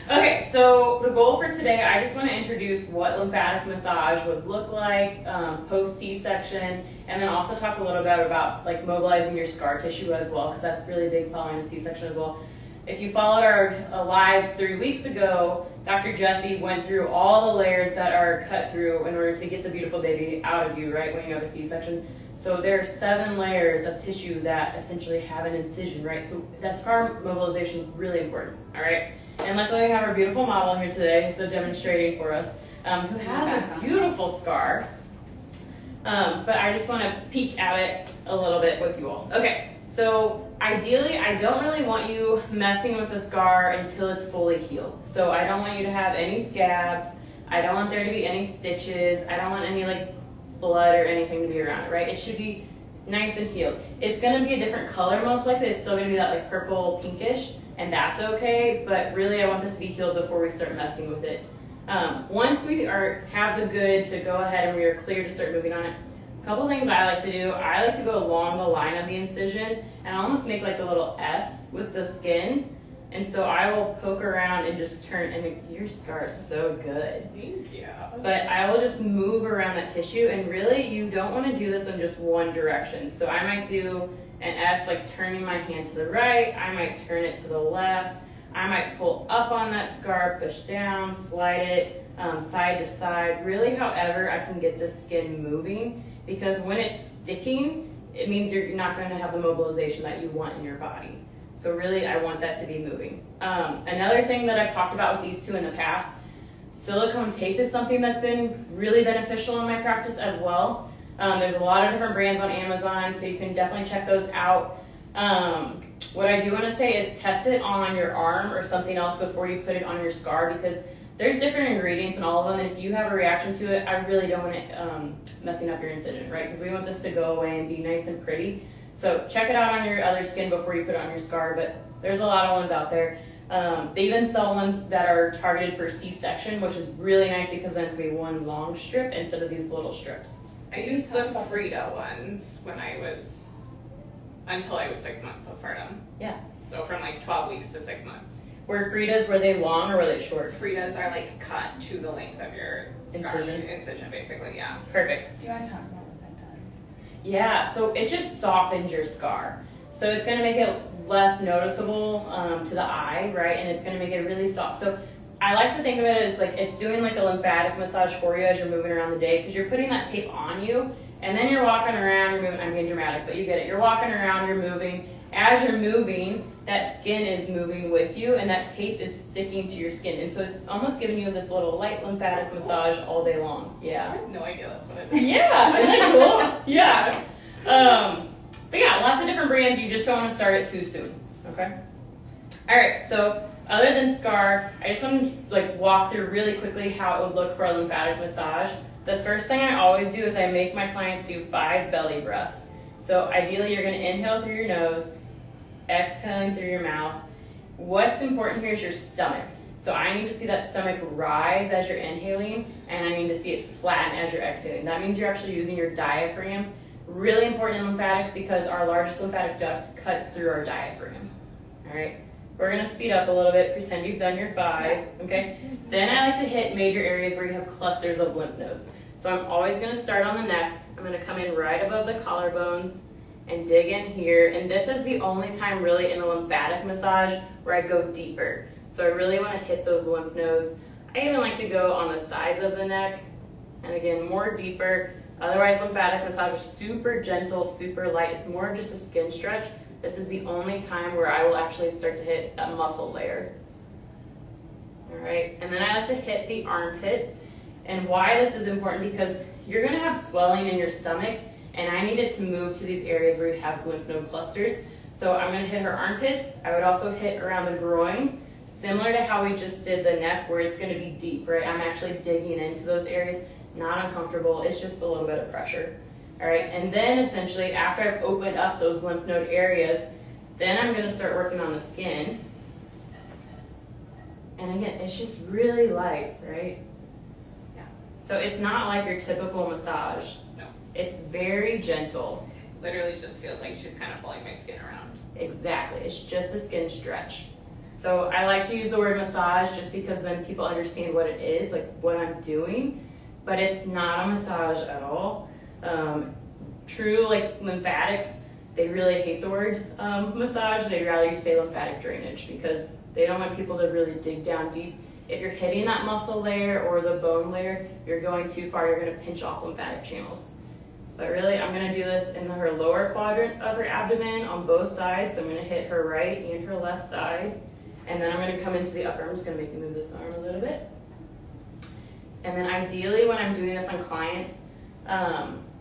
Okay, so the goal for today, I just want to introduce what lymphatic massage would look like post C-section, and then also talk a little bit about like mobilizing your scar tissue as well, because that's really big following a C-section as well. If you followed our live 3 weeks ago, Dr. Jessie went through all the layers that are cut through in order to get the beautiful baby out of you, right, when you have a C-section. So there are 7 layers of tissue that essentially have an incision, right? So that scar mobilization is really important, all right? And luckily we have our beautiful model here today, so demonstrating for us, who has a beautiful scar. But I just want to peek at it a little bit with you all. Okay. So ideally, I don't really want you messing with the scar until it's fully healed. So I don't want you to have any scabs. I don't want there to be any stitches. I don't want any like blood or anything to be around it, right? It should be nice and healed. It's going to be a different color most likely. It's still going to be that like purple pinkish, and that's okay. But really, I want this to be healed before we start messing with it. Once we have the good to go ahead and we are clear to start moving on it, a couple things I like to do. I like to go along the line of the incision and almost make like a little S with the skin. And so I will poke around and just turn, and your scar is so good. Thank you. But I will just move around that tissue, and really you don't want to do this in just one direction. So I might do an S, like turning my hand to the right. I might turn it to the left. I might pull up on that scar, push down, slide it side to side, really however I can get the skin moving. Because when it's sticking, it means you're not going to have the mobilization that you want in your body. So really, I want that to be moving. Another thing that I've talked about with these two in the past, silicone tape is something that's been really beneficial in my practice as well. There's a lot of different brands on Amazon, so you can definitely check those out. What I do want to say is test it on your arm or something else before you put it on your scar, because there's different ingredients in all of them, and if you have a reaction to it, I really don't want it messing up your incision, right? Because we want this to go away and be nice and pretty. So check it out on your other skin before you put it on your scar, but there's a lot of ones out there. They even sell ones that are targeted for C-section, which is really nice because then it's going to be one long strip instead of these little strips. I used the Frida ones until I was 6 months postpartum. Yeah. So from like 12 weeks to 6 months. Were Fridas, were they long or were they short? Fridas are like cut to the length of your incision basically, yeah. Perfect. Do you want to talk about what that does? Yeah, so it just softens your scar. So it's going to make it less noticeable to the eye, right? And it's going to make it really soft. So I like to think of it as like it's doing like a lymphatic massage for you as you're moving around the day, because you're putting that tape on you, and then you're walking around, you're moving. I'm being dramatic, but you get it. You're walking around, you're moving. As you're moving, that skin is moving with you, and that tape is sticking to your skin. And so it's almost giving you this little light lymphatic massage all day long. Yeah. I have no idea that's what it is. Yeah, isn't that cool? Yeah. But yeah, lots of different brands. You just don't want to start it too soon. Okay. All right. So other than scar, I just want to like walk through really quickly how it would look for a lymphatic massage. The first thing I always do is I make my clients do 5 belly breaths. So ideally, you're going to inhale through your nose, exhaling through your mouth. What's important here is your stomach. So I need to see that stomach rise as you're inhaling, and I need to see it flatten as you're exhaling. That means you're actually using your diaphragm. Really important in lymphatics because our largest lymphatic duct cuts through our diaphragm. All right, we're going to speed up a little bit, pretend you've done your 5, okay? Then I like to hit major areas where you have clusters of lymph nodes. So I'm always going to start on the neck. I'm going to come in right above the collarbones and dig in here. And this is the only time really in a lymphatic massage where I go deeper. So I really want to hit those lymph nodes. I even like to go on the sides of the neck, and again, more deeper. Otherwise, lymphatic massage is super gentle, super light. It's more just a skin stretch. This is the only time where I will actually start to hit a muscle layer. All right, and then I like to hit the armpits. And why this is important, because you're going to have swelling in your stomach, and I need it to move to these areas where you have lymph node clusters. So I'm going to hit her armpits. I would also hit around the groin, similar to how we just did the neck, where it's going to be deep, right? I'm actually digging into those areas, not uncomfortable. It's just a little bit of pressure. All right, and then essentially after I've opened up those lymph node areas, then I'm going to start working on the skin. And again, it's just really light, right? So it's not like your typical massage. No. It's very gentle. Literally just feels like she's kind of pulling my skin around. Exactly. It's just a skin stretch. So I like to use the word massage just because then people understand what it is, like what I'm doing, but it's not a massage at all. True, like lymphatics, they really hate the word massage. They'd rather you say lymphatic drainage because they don't want people to really dig down deep. If you're hitting that muscle layer or the bone layer, you're going too far, you're gonna pinch off lymphatic channels. But really, I'm gonna do this in her lower quadrant of her abdomen on both sides. So I'm gonna hit her right and her left side. And then I'm gonna come into the upper. I'm just gonna make you move this arm a little bit. And then ideally, when I'm doing this on clients,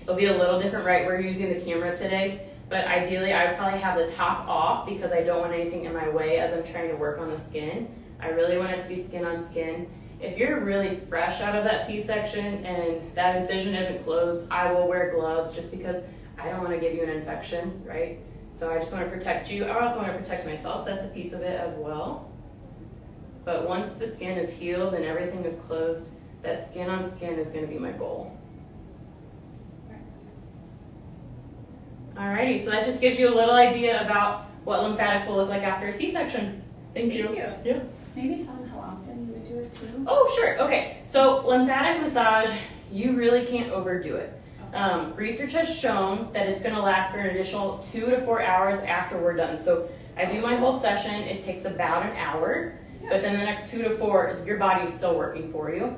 it'll be a little different, right? We're using the camera today, but ideally I would probably have the top off because I don't want anything in my way as I'm trying to work on the skin. I really want it to be skin on skin. If you're really fresh out of that C-section and that incision isn't closed, I will wear gloves just because I don't want to give you an infection, right? So I just want to protect you. I also want to protect myself. That's a piece of it as well. But once the skin is healed and everything is closed, that skin on skin is going to be my goal. Alrighty, so that just gives you a little idea about what lymphatics will look like after a C-section. Thank you. Yeah. Maybe tell them how often you would do it too. Oh, sure. Okay. So lymphatic massage, you really can't overdo it. Research has shown that it's going to last for an additional 2 to 4 hours after we're done. So I do my whole session. It takes about an hour, but then the next 2 to 4, your body's still working for you.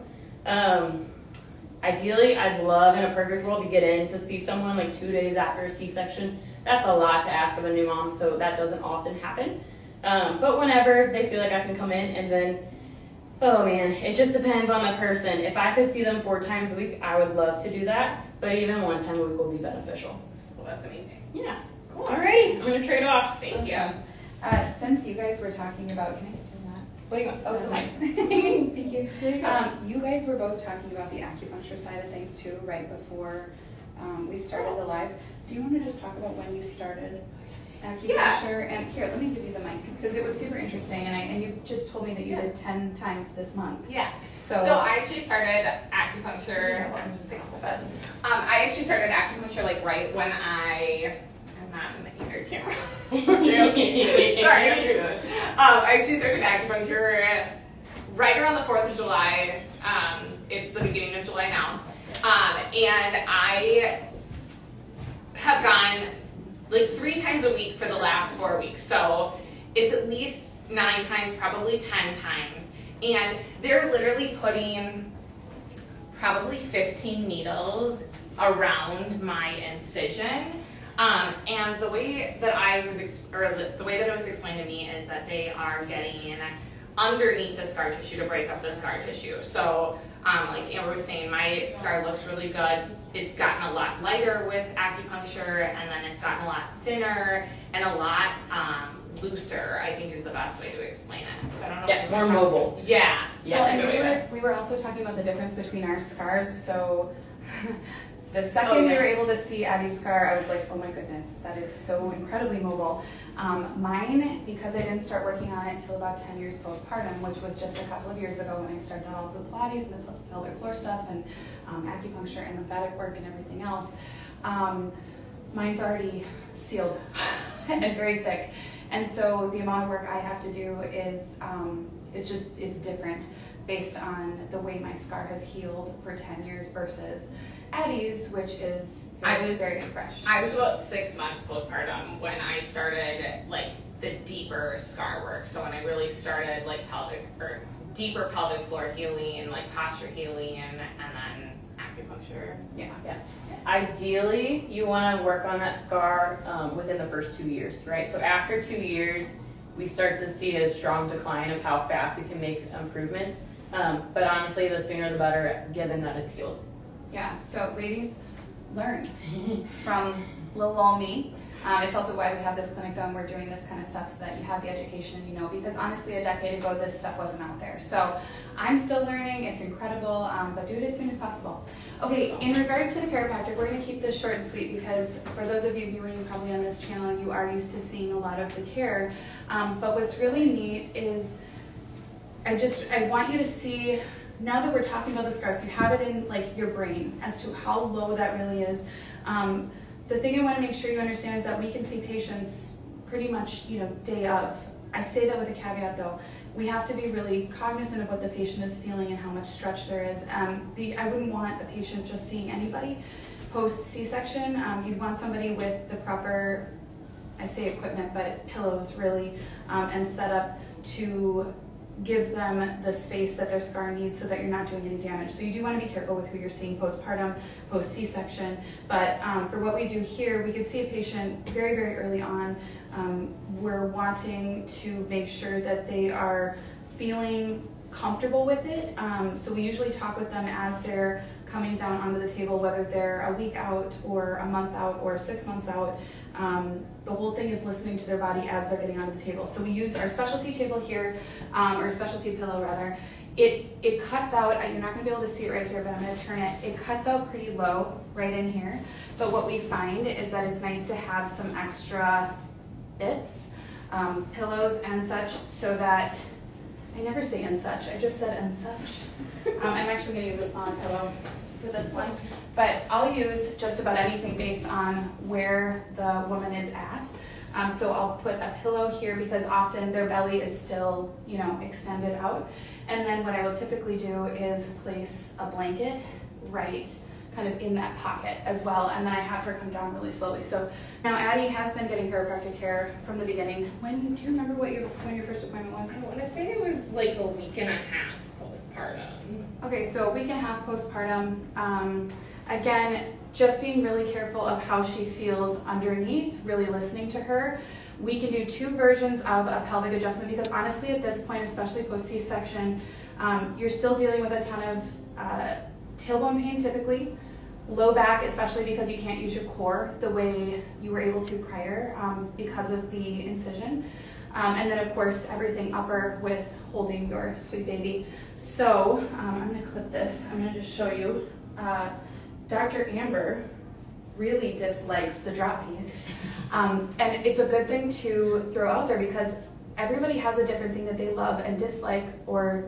Ideally, I'd love in a perfect world to get in to see someone like 2 days after a C-section. That's a lot to ask of a new mom, so that doesn't often happen. But whenever they feel like I can come in, and then, oh man, it just depends on the person. If I could see them 4 times a week, I would love to do that, but even 1 time a week will be beneficial. Well, that's amazing. Yeah. Cool. All right, I'm going to trade off. Thank you. Since you guys were talking about, can I steal that? What do you want? Oh, the mic. Thank you. There you go. You guys were both talking about the acupuncture side of things too, right before we started the live. Do you want to just talk about when you started acupuncture? And here, let me give you the mic because it was super interesting, and you just told me that you did 10 times this month. Yeah. So I actually started acupuncture. Yeah, well, just fix the best. I actually started acupuncture like right when I'm not in the ear camera. Okay. Sorry, I'm doing this. I actually started acupuncture right around the 4th of July. It's the beginning of July now. And I have gone like 3 times a week for the last 4 weeks. So it's at least 9 times, probably 10 times. And they're literally putting probably 15 needles around my incision. And the way that the way that it was explained to me is that they are getting underneath the scar tissue to break up the scar tissue. So, like Amber was saying, my scar looks really good. It's gotten a lot lighter with acupuncture, and then it's gotten a lot thinner and a lot looser, I think is the best way to explain it. So I don't know. Yeah, more mobile. Yeah. Yeah. Well, and we were also talking about the difference between our scars. So the second we were able to see Addie's scar, I was like, oh my goodness, that is so incredibly mobile. Mine, because I didn't start working on it until about 10 years postpartum, which was just a couple of years ago when I started all the Pilates and the pelvic floor stuff and acupuncture and lymphatic work and everything else, mine's already sealed and very thick. And so the amount of work I have to do is it's different based on the way my scar has healed for 10 years versus Addie's, which is very fresh. I was about 6 months postpartum when I started like the deeper scar work. So when I really started like deeper pelvic floor healing and like posture healing and then acupuncture. Yeah. Ideally, you want to work on that scar within the first 2 years, right? So after 2 years, we start to see a strong decline of how fast we can make improvements. But honestly, the sooner the better, given that it's healed. Yeah, so ladies, learn from little old me. It's also why we have this clinic though, and we're doing this kind of stuff so that you have the education, because honestly a decade ago this stuff wasn't out there. So I'm still learning, it's incredible, but do it as soon as possible. Okay, in regard to the chiropractic, we're going to keep this short and sweet because for those of you viewing probably on this channel, you are used to seeing a lot of the care. But what's really neat is I want you to see, now that we're talking about the scars, you have it in like your brain as to how low that really is. The thing I want to make sure you understand is that we can see patients pretty much, day of I say that with a caveat though. We have to be really cognizant of what the patient is feeling and how much stretch there is. I wouldn't want a patient just seeing anybody post C-section. You'd want somebody with the proper, I say equipment, but pillows really, and set up to give them the space that their scar needs so that you're not doing any damage. So you do want to be careful with who you're seeing postpartum, post C-section. But for what we do here, we can see a patient very, very early on. We're wanting to make sure that they are feeling comfortable with it. So we usually talk with them as they're coming down onto the table, whether they're a week out or a month out or 6 months out. The whole thing is listening to their body as they're getting onto the table. So we use our specialty table here, or specialty pillow rather. It cuts out, you're not going to be able to see it right here, but I'm going to turn it. It cuts out pretty low right in here. But what we find is that it's nice to have some extra bits, pillows and such, so that, I never say and such, I just said and such. I'm actually going to use a smaller pillow for this one, but I'll use just about anything based on where the woman is at. So I'll put a pillow here because often their belly is still, you know, extended out. And then what I will typically do is place a blanket right kind of in that pocket as well, and then I have her come down really slowly. So now Addie has been getting chiropractic care from the beginning. Do you remember when your first appointment was? I want to say it was like a week and a half postpartum. Okay, so a week and a half postpartum. Again, just being really careful of how she feels underneath, really listening to her. We can do 2 versions of a pelvic adjustment because honestly at this point, especially post C-section, you're still dealing with a ton of tailbone pain typically, low back, especially because you can't use your core the way you were able to prior because of the incision. And then of course everything upper with holding your sweet baby. So I'm going to clip this. I'm going to just show you. Dr. Amber really dislikes the drop piece. And it's a good thing to throw out there because everybody has a different thing that they love and dislike, or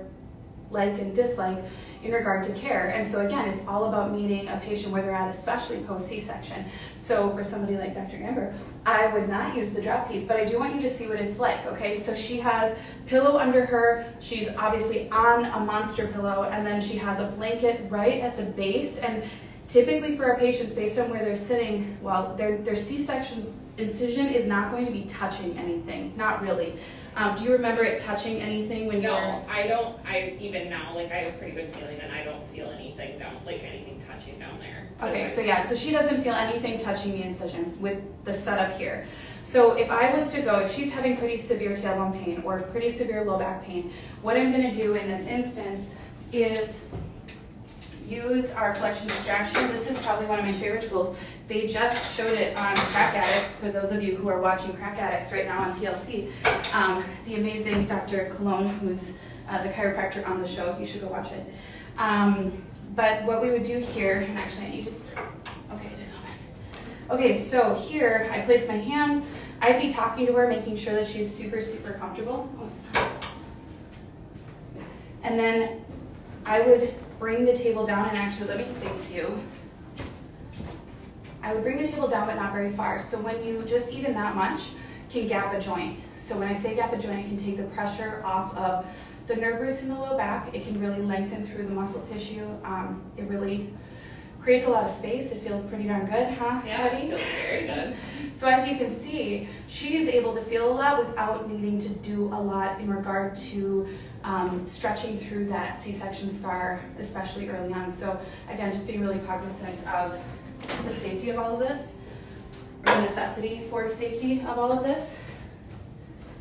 like and dislike in regard to care. And so again, it's all about meeting a patient where they're at, especially post C-section. So for somebody like Dr. Amber, I would not use the drop piece, but I do want you to see what it's like, okay? So she has pillow under her, she's obviously on a monster pillow, and then she has a blanket right at the base. And typically for our patients, based on where they're sitting, well, their C-section incision is not going to be touching anything, not really. Do you remember it touching anything when you were? No, I don't. Even now, like I have a pretty good feeling and I don't feel anything anything touching down there. Okay, so yeah, so she doesn't feel anything touching the incisions with the setup here. So if I was to go, if she's having pretty severe tailbone pain or pretty severe low back pain, what I'm gonna do in this instance is use our flexion distraction. This is probably one of my favorite tools. They just showed it on Crack Addicts, for those of you who are watching Crack Addicts right now on TLC. The amazing Dr. Cologne, who's the chiropractor on the show, you should go watch it. But what we would do here, and actually I need to, okay, it is on. Okay, so here I place my hand. I'd be talking to her, making sure that she's super, super comfortable. Oh, it's not. And then I would bring the table down, and actually let me face you. I would bring the table down, but not very far. So when you just even that much, can gap a joint. So when I say gap a joint, it can take the pressure off of the nerve roots in the low back. It can really lengthen through the muscle tissue. It really creates a lot of space. It feels pretty darn good, huh? Yeah, it feels very good. So as you can see, she's able to feel a lot without needing to do a lot in regard to stretching through that C-section scar, especially early on. So again, just being really cognizant of the safety of all of this, or the necessity for safety of all of this.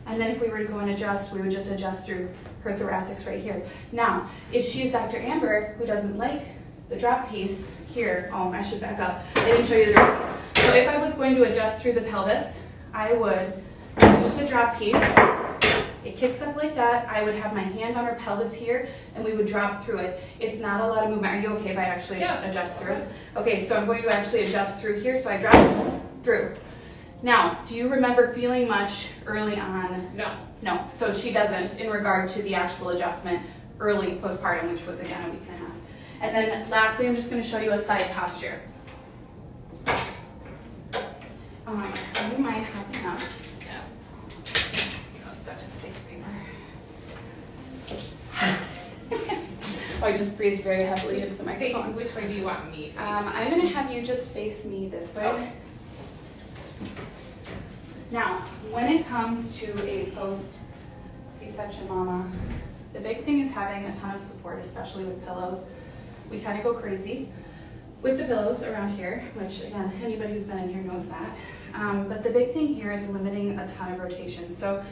And then if we were to go and adjust, we would just adjust through her thoracics right here. Now, if she's Dr. Amber, who doesn't like the drop piece here, oh, I should back up. I didn't show you the drop piece. So if I was going to adjust through the pelvis, I would use the drop piece. It kicks up like that. I would have my hand on her pelvis here, and we would drop through it. It's not a lot of movement. Are you okay if I actually adjust through it? Okay, so I'm going to actually adjust through here, so I drop through. Now, do you remember feeling much early on? No. No, so she doesn't in regard to the actual adjustment early postpartum, which was again a week and a half. And then lastly, I'm just going to show you a side posture. Do you mind hopping up? Yeah. Oh, I just breathed very heavily into the Okay, microphone. which way do you want me to face? I'm going to have you just face me this way. Okay. Now, when it comes to a post C-section mama, the big thing is having a ton of support, especially with pillows. We kind of go crazy with the pillows around here, which again, anybody who's been in here knows that. But the big thing here is limiting a ton of rotation. So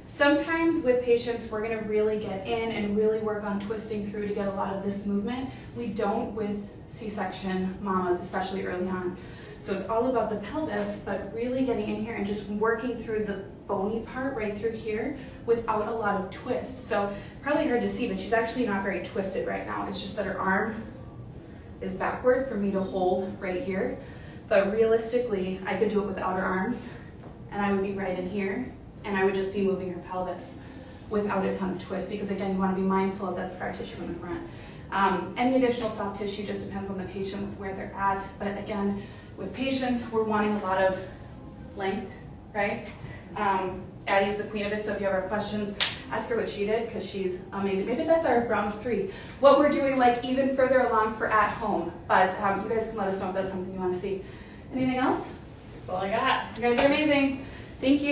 sometimes with patients, we're gonna really get in and really work on twisting through to get a lot of this movement. We don't with C-section mamas, especially early on. So it's all about the pelvis, but really getting in here and just working through the bony part right through here without a lot of twist. So probably hard to see, but she's actually not very twisted right now. It's just that her arm is backward for me to hold right here. But realistically, I could do it without her arms, and I would be right in here, and I would just be moving her pelvis without a ton of twist, because again, you want to be mindful of that scar tissue in the front. Any additional soft tissue just depends on the patient with where they're at, but again, with patients, we're wanting a lot of length, right? Addie's the queen of it, so if you ever have questions, ask her what she did, because she's amazing. Maybe that's our round 3. What we're doing like even further along for at home, but you guys can let us know if that's something you want to see. Anything else? That's all I got. You guys are amazing. Thank you.